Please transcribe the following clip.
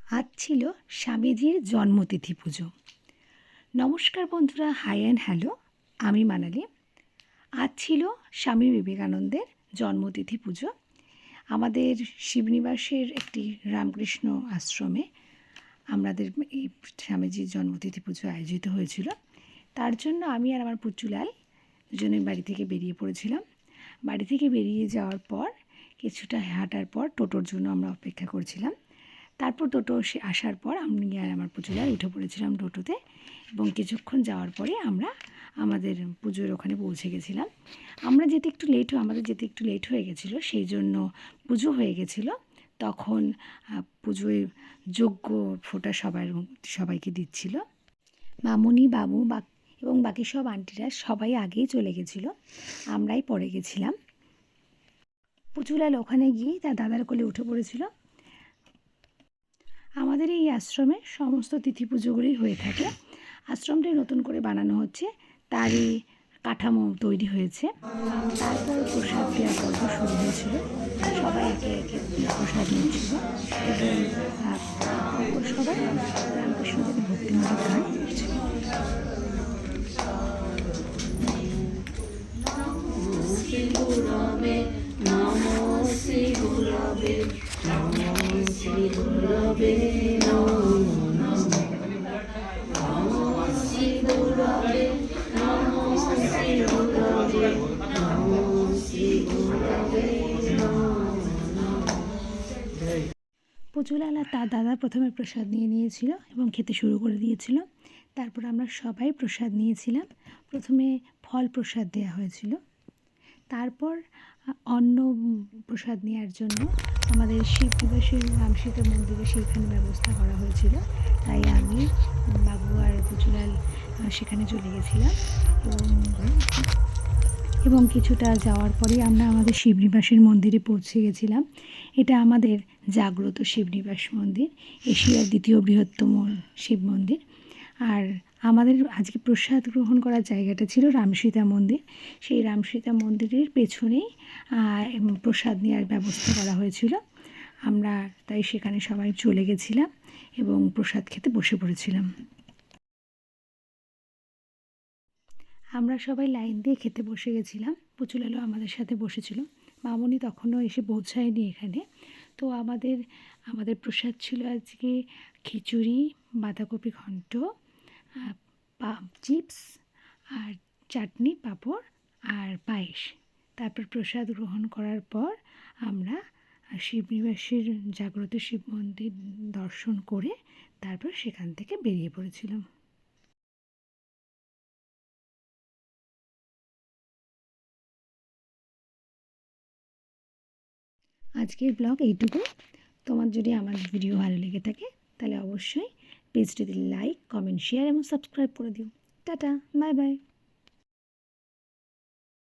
আজ ছিল স্বামীজির জন্মতিথি পুজো। নমস্কার বন্ধুরা, হাই অ্যান্ড হ্যালো, আমি মানালি। আজ ছিল স্বামী বিবেকানন্দের জন্মতিথি পুজো। আমাদের শিবনিবাসের একটি রামকৃষ্ণ আশ্রমে আমাদের এই স্বামীজির জন্মতিথি পুজো আয়োজিত হয়েছিল। তার জন্য আমি আর আমার পুচুলাল দুজনে বাড়ি থেকে বেরিয়ে পড়েছিলাম। বাড়ি থেকে বেরিয়ে যাওয়ার পর কিছুটা হাঁটার পর টোটোর জন্য আমরা অপেক্ষা করছিলাম। তারপর টোটো আসার পর আমি আর আমার পুচুলাল উঠে পড়েছিলাম টোটোতে, এবং কিছুক্ষণ যাওয়ার পরে আমরা আমাদের পুজোর ওখানে পৌঁছে গেছিলাম। আমাদের যেতে একটু লেট হয়ে গেছিলো, সেই জন্য পুজো হয়ে গেছিলো। তখন পুজোয় যজ্ঞ ফোঁটা সবাইকে দিচ্ছিল। মামুনি, বাবু এবং বাকি সব আন্টিরা সবাই আগেই চলে গেছিলো, আমরাই পরে গেছিলাম। পুচুলাল ওখানে গিয়েই তার দাদার কোলে উঠে পড়েছিল। আমাদের এই আশ্রমে সমস্ত তিথি পুজোগুলি হয়ে থাকে। আশ্রমটি নতুন করে বানানো হচ্ছে, তারই কাঠামো তৈরি হয়েছে। তারপর প্রসাদ দেওয়ার পর্ব শুরু হয়েছিল। সবাই একে একে প্রসাদ নিচ্ছিল এবং সবাই রামকৃষ্ণদেবের ভক্তিমূলক গান করছিল। পুচুলাল আর তার দাদা প্রথমে প্রসাদ নিয়েছিল এবং খেতে শুরু করে দিয়েছিল। তারপর আমরা সবাই প্রসাদ নিয়েছিলাম। প্রথমে ফল প্রসাদ দেওয়া হয়েছিল, তারপর অন্ন প্রসাদ নেওয়ার জন্য আমাদের শিবনিবাসের রামসীতা মন্দিরে সেইখানে ব্যবস্থা করা হয়েছিল। তাই আমি, বাবু আর পুচুলাল সেখানে চলে গেছিলাম এবং কিছুটা যাওয়ার পরেই আমরা আমাদের শিবনিবাসের মন্দিরে পৌঁছে গেছিলাম। এটা আমাদের জাগ্রত শিবনিবাস মন্দির, এশিয়ার দ্বিতীয় বৃহত্তম শিব মন্দির। আর আমাদের আজকে প্রসাদ গ্রহণ করার জায়গাটা ছিল রামসীতা মন্দির। সেই রামসীতা মন্দিরের পেছনেই প্রসাদ নেওয়ার ব্যবস্থা করা হয়েছিল। আমরা তাই সেখানে সবাই চলে গেছিলাম এবং প্রসাদ খেতে বসে পড়েছিলাম। আমরা সবাই লাইন দিয়ে খেতে বসে গেছিলাম। পুচুলালও আমাদের সাথে বসেছিল। মামুনি তখনও এসে পৌঁছায়নি এখানে। তো আমাদের প্রসাদ ছিল আজকে খিচুড়ি, বাঁধাকপি ঘন্ট, চিপস আর চাটনি, পাঁপড় আর পায়েস। তারপর প্রসাদ গ্রহণ করার পর আমরা শিবনিবাসের জাগ্রত শিব মন্দির দর্শন করে তারপর সেখান থেকে বেরিয়ে পড়েছিলাম। আজকের ব্লগ এইটুকু। তোমার যদি আমার ভিডিও ভালো লেগে থাকে তাহলে অবশ্যই পেজটিতে লাইক, কমেন্ট, শেয়ার এবং সাবস্ক্রাইব করে দিও। Tata, bye bye.